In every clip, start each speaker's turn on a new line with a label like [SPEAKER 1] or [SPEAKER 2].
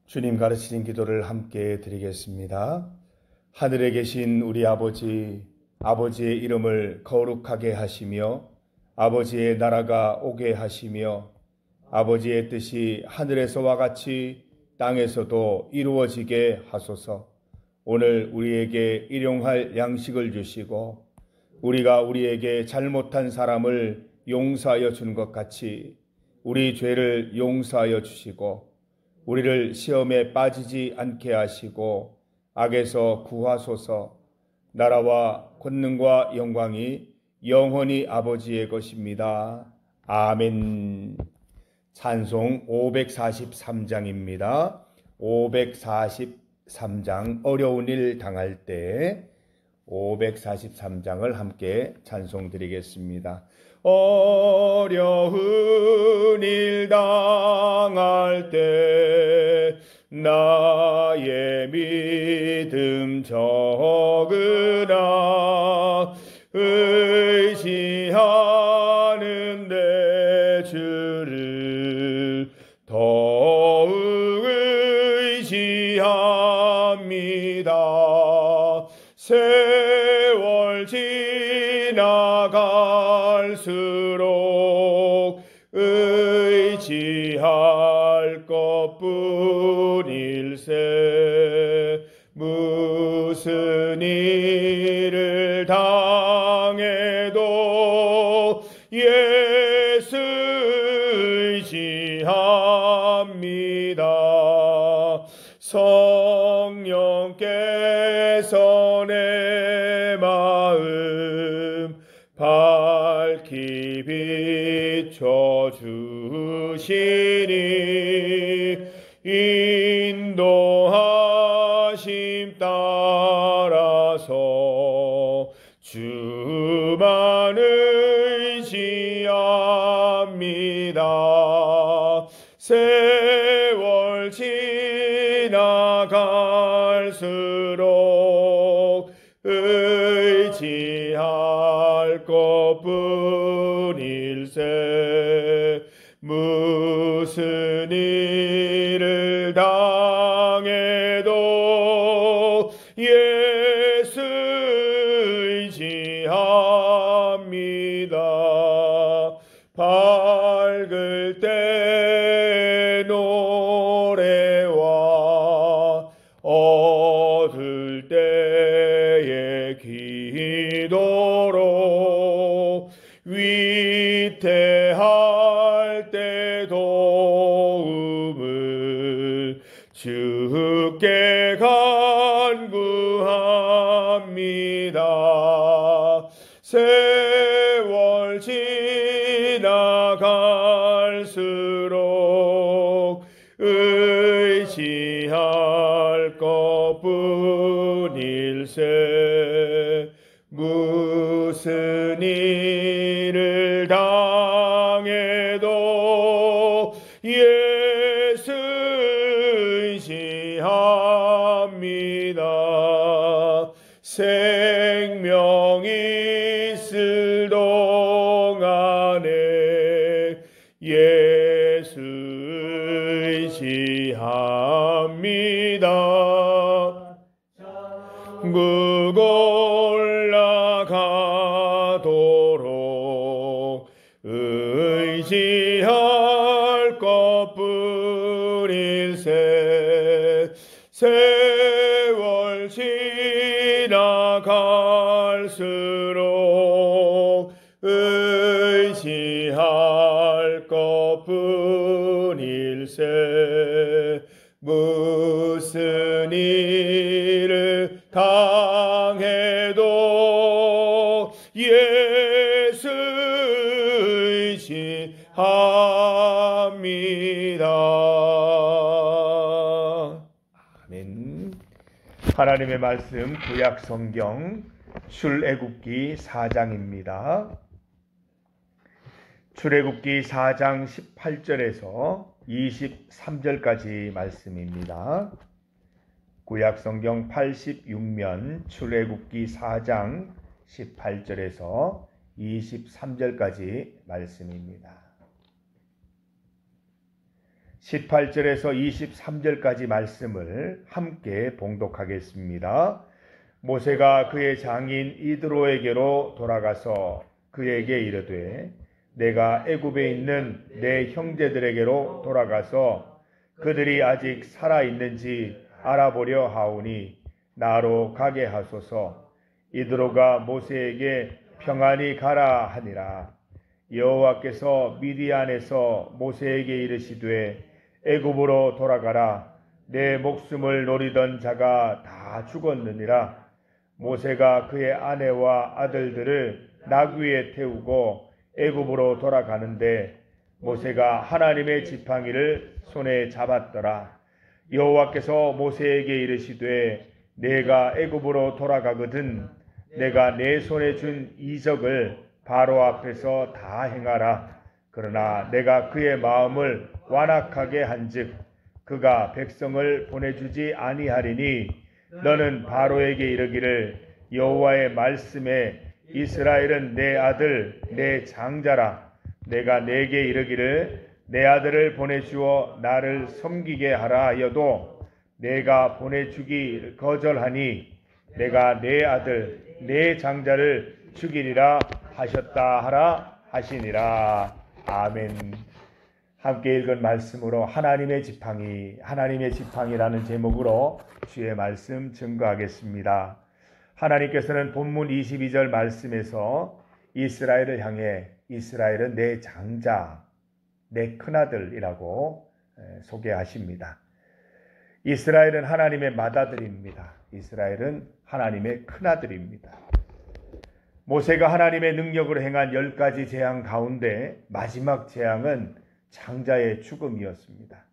[SPEAKER 1] 주님 가르치신 기도를 함께 드리겠습니다. 하늘에 계신 우리 아버지, 아버지의 이름을 거룩하게 하시며 아버지의 나라가 오게 하시며 아버지의 뜻이 하늘에서와 같이 땅에서도 이루어지게 하소서. 오늘 우리에게 일용할 양식을 주시고 우리가 우리에게 잘못한 사람을 용서하여 준 것 같이 우리 죄를 용서하여 주시고 우리를 시험에 빠지지 않게 하시고 악에서 구하소서. 나라와 권능과 영광이 영원히 아버지의 것입니다. 아멘. 찬송 543장입니다. 543장 어려운 일 당할 때 543장을 함께 찬송 드리겠습니다. 어려운 일 당할 때 나의 믿음 적으나 의지하는 내 주를 더욱 의지합니다. 세월 지나갈수록 의지할 것뿐일세. 무슨 일을 당해도 예수 의지합니다. 성령께서 내 마음 밝히 비춰주시니 인도하심 따라서 주만 의지합니다. 세월 지나갈수록 의지할 것뿐일세. 무슨 일을 당해도 예수 의지합니다. 밝을 때 노래와 어두울 때의 기도로 위태할 때 도움을 주께 간구합니다. 세월 지나갈수록 의지할 것뿐일세. 무슨 일을 당해도 예수 의지합니다. 생명 있을 동안에 예수 의지합니다. 천국 올라가도록 의지할 것뿐일세. 세월 지나갈수록 의지할 것뿐일세. 무슨 일을 당해도 예수 의지합니다. 아멘. 하나님의 말씀 구약 성경 출애굽기 4장입니다. 출애굽기 4장 18절에서 23절까지 말씀입니다. 구약 성경 86면 출애굽기 4장 18절에서 23절까지 말씀입니다. 18절에서 23절까지 말씀을 함께 봉독하겠습니다. 모세가 그의 장인 이드로에게로 돌아가서 그에게 이르되 내가 애굽에 있는 내 형제들에게로 돌아가서 그들이 아직 살아있는지 알아보려 하오니 나로 가게 하소서. 이드로가 모세에게 평안히 가라 하니라. 여호와께서 미디안에서 모세에게 이르시되 애굽으로 돌아가라. 내 목숨을 노리던 자가 다 죽었느니라. 모세가 그의 아내와 아들들을 나귀에 태우고 애굽으로 돌아가는데 모세가 하나님의 지팡이를 손에 잡았더라. 여호와께서 모세에게 이르시되 내가 애굽으로 돌아가거든 내가 내 손에 준 이적을 바로 앞에서 다 행하라. 그러나 내가 그의 마음을 완악하게 한즉 그가 백성을 보내주지 아니하리니 너는 바로에게 이르기를 여호와의 말씀에 이스라엘은 내 아들 내 장자라. 내가 내게 이르기를 내 아들을 보내주어 나를 섬기게 하라 하여도 내가 보내주기 거절하니 내가 내 아들 내 장자를 죽이리라 하셨다 하라 하시니라. 아멘. 함께 읽은 말씀으로 하나님의 지팡이라는 제목으로 주의 말씀 증거하겠습니다. 하나님께서는 본문 22절 말씀에서 이스라엘을 향해 이스라엘은 내 장자, 내 큰아들이라고 소개하십니다. 이스라엘은 하나님의 맏아들입니다. 이스라엘은 하나님의 큰아들입니다. 모세가 하나님의 능력으로 행한 10가지 재앙 가운데 마지막 재앙은 장자의 죽음이었습니다.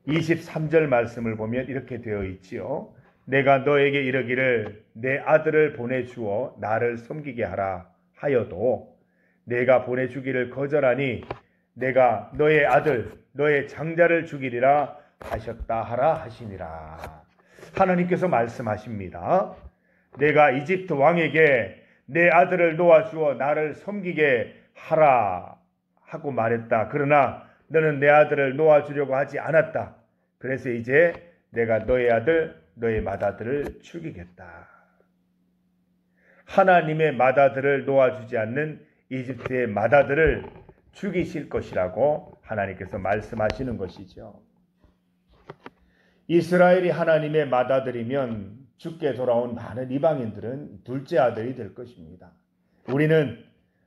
[SPEAKER 1] 23절 말씀을 보면 이렇게 되어 있지요. 내가 너에게 이르기를 내 아들을 보내주어 나를 섬기게 하라 하여도 내가 보내주기를 거절하니 내가 너의 아들 너의 장자를 죽이리라 하셨다 하라 하시니라. 하나님께서 말씀하십니다. 내가 이집트 왕에게 내 아들을 놓아주어 나를 섬기게 하라 하고 말했다. 그러나 너는 내 아들을 놓아주려고 하지 않았다. 그래서 이제 내가 너의 아들 너의 맏아들을 죽이겠다. 하나님의 맏아들을 놓아주지 않는 이집트의 맏아들을 죽이실 것이라고 하나님께서 말씀하시는 것이죠. 이스라엘이 하나님의 맏아들이면 죽게 돌아온 많은 이방인들은 둘째 아들이 될 것입니다. 우리는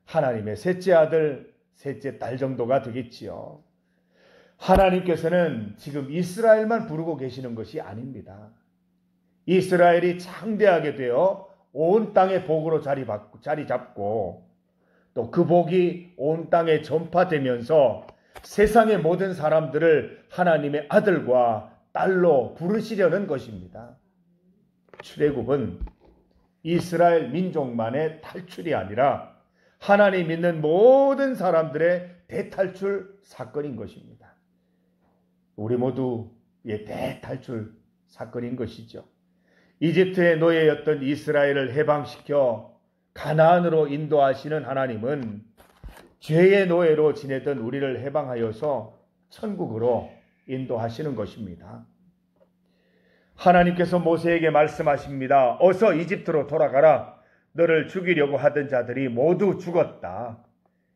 [SPEAKER 1] 하나님의 셋째 아들, 셋째 딸 정도가 되겠지요. 하나님께서는 지금 이스라엘만 부르고 계시는 것이 아닙니다. 이스라엘이 창대하게 되어 온 땅의 복으로 자리 잡고 또 그 복이 온 땅에 전파되면서 세상의 모든 사람들을 하나님의 아들과 딸로 부르시려는 것입니다. 출애굽은 이스라엘 민족만의 탈출이 아니라 하나님 믿는 모든 사람들의 대탈출 사건인 것입니다. 우리 모두의 대탈출 사건인 것이죠. 이집트의 노예였던 이스라엘을 해방시켜 가나안으로 인도하시는 하나님은 죄의 노예로 지내던 우리를 해방하여서 천국으로 인도하시는 것입니다. 하나님께서 모세에게 말씀하십니다. 어서 이집트로 돌아가라. 너를 죽이려고 하던 자들이 모두 죽었다.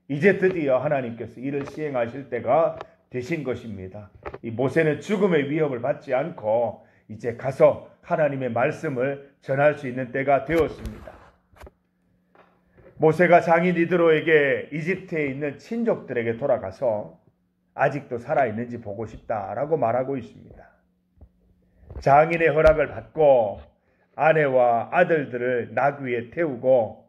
[SPEAKER 1] 이제 드디어 하나님께서 이를 시행하실 때가 되신 것입니다. 이 모세는 죽음의 위협을 받지 않고 이제 가서 하나님의 말씀을 전할 수 있는 때가 되었습니다. 모세가 장인 이드로에게 이집트에 있는 친족들에게 돌아가서 아직도 살아있는지 보고 싶다라고 말하고 있습니다. 장인의 허락을 받고 아내와 아들들을 나귀에 태우고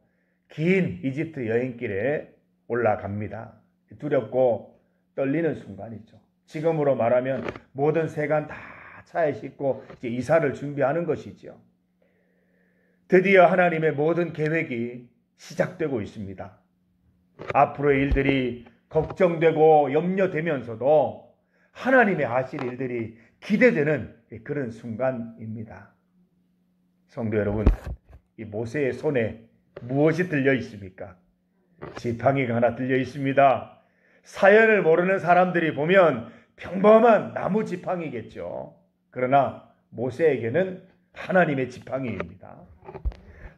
[SPEAKER 1] 긴 이집트 여행길에 올라갑니다. 두렵고 떨리는 순간이죠. 지금으로 말하면 모든 세관 다 차에 싣고 이제 이사를 준비하는 것이죠. 드디어 하나님의 모든 계획이 시작되고 있습니다. 앞으로의 일들이 걱정되고 염려되면서도 하나님의 하실 일들이 기대되는 그런 순간입니다. 성도 여러분, 이 모세의 손에 무엇이 들려 있습니까? 지팡이가 하나 들려 있습니다. 사연을 모르는 사람들이 보면 평범한 나무 지팡이겠죠. 그러나 모세에게는 하나님의 지팡이입니다.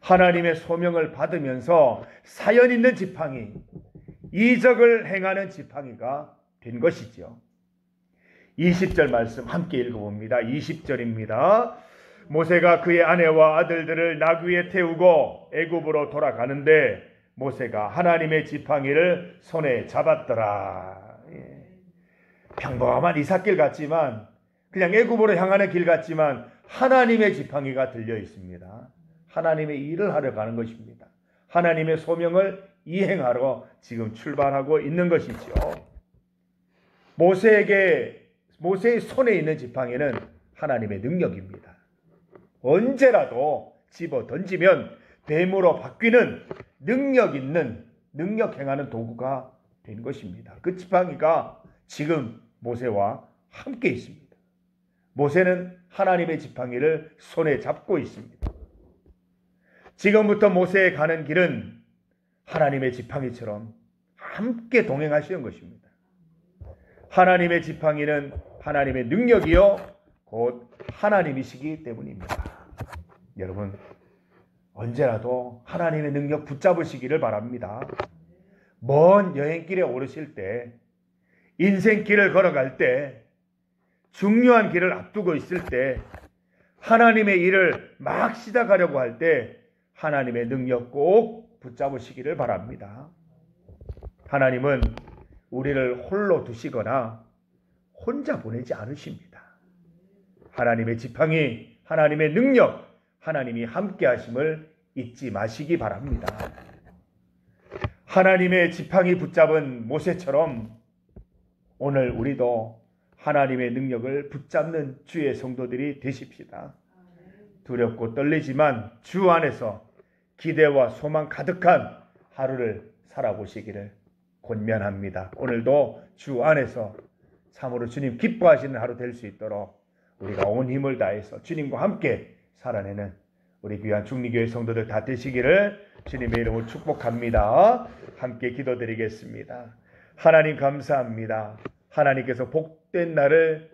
[SPEAKER 1] 하나님의 소명을 받으면서 사연 있는 지팡이, 이적을 행하는 지팡이가 된 것이죠. 20절 말씀 함께 읽어봅니다. 20절입니다. 모세가 그의 아내와 아들들을 나귀에 태우고 애굽으로 돌아가는데 모세가 하나님의 지팡이를 손에 잡았더라. 평범한 이삿길 같지만, 그냥 애굽으로 향하는 길 같지만 하나님의 지팡이가 들려 있습니다. 하나님의 일을 하러 가는 것입니다. 하나님의 소명을 이행하러 지금 출발하고 있는 것이죠. 모세의 손에 있는 지팡이는 하나님의 능력입니다. 언제라도 집어 던지면 뱀으로 바뀌는 능력 있는, 능력 행하는 도구가 된 것입니다. 그 지팡이가 지금 모세와 함께 있습니다. 모세는 하나님의 지팡이를 손에 잡고 있습니다. 지금부터 모세의 가는 길은 하나님의 지팡이처럼 함께 동행하시는 것입니다. 하나님의 지팡이는 하나님의 능력이요 곧 하나님이시기 때문입니다. 여러분, 언제라도 하나님의 능력 붙잡으시기를 바랍니다. 먼 여행길에 오르실 때, 인생길을 걸어갈 때, 중요한 길을 앞두고 있을 때, 하나님의 일을 막 시작하려고 할 때 하나님의 능력 꼭 붙잡으시기를 바랍니다. 하나님은 우리를 홀로 두시거나 혼자 보내지 않으십니다. 하나님의 지팡이, 하나님의 능력, 하나님이 함께 하심을 잊지 마시기 바랍니다. 하나님의 지팡이 붙잡은 모세처럼 오늘 우리도 하나님의 능력을 붙잡는 주의 성도들이 되십시다. 두렵고 떨리지만 주 안에서 기대와 소망 가득한 하루를 살아보시기를 권면합니다. 오늘도 주 안에서 참으로 주님 기뻐하시는 하루 될 수 있도록 우리가 온 힘을 다해서 주님과 함께 살아내는 우리 귀한 중리교회 성도들 다 되시기를 주님의 이름으로 축복합니다. 함께 기도드리겠습니다. 하나님 감사합니다. 하나님께서 복된 날을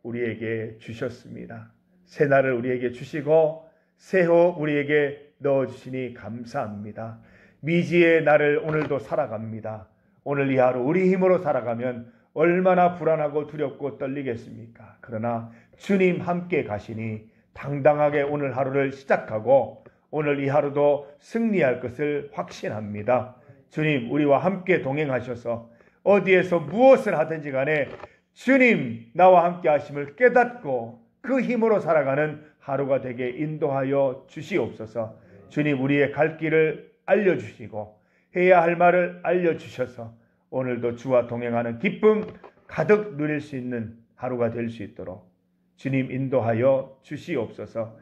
[SPEAKER 1] 우리에게 주셨습니다. 새 날을 우리에게 주시고 새호 우리에게 넣어주시니 감사합니다. 미지의 날을 오늘도 살아갑니다. 오늘 이 하루 우리 힘으로 살아가면 얼마나 불안하고 두렵고 떨리겠습니까? 그러나 주님 함께 가시니 당당하게 오늘 하루를 시작하고 오늘 이 하루도 승리할 것을 확신합니다. 주님, 우리와 함께 동행하셔서 어디에서 무엇을 하든지 간에 주님 나와 함께 하심을 깨닫고 그 힘으로 살아가는 하루가 되게 인도하여 주시옵소서. 주님, 우리의 갈 길을 알려주시고 해야 할 말을 알려주셔서 오늘도 주와 동행하는 기쁨 가득 누릴 수 있는 하루가 될 수 있도록 주님 인도하여 주시옵소서.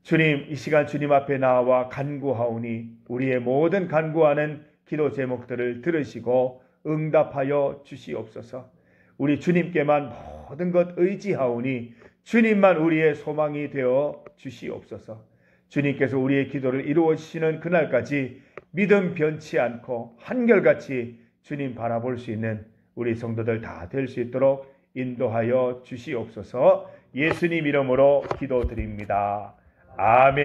[SPEAKER 1] 주님, 이 시간 주님 앞에 나와 간구하오니 우리의 모든 간구하는 기도 제목들을 들으시고 응답하여 주시옵소서. 우리 주님께만 모든 것 의지하오니 주님만 우리의 소망이 되어 주시옵소서. 주님께서 우리의 기도를 이루어 주시는 그날까지 믿음 변치 않고 한결같이 주님 바라볼 수 있는 우리 성도들 다 될 수 있도록 인도하여 주시옵소서. 예수님 이름으로 기도드립니다. 아멘.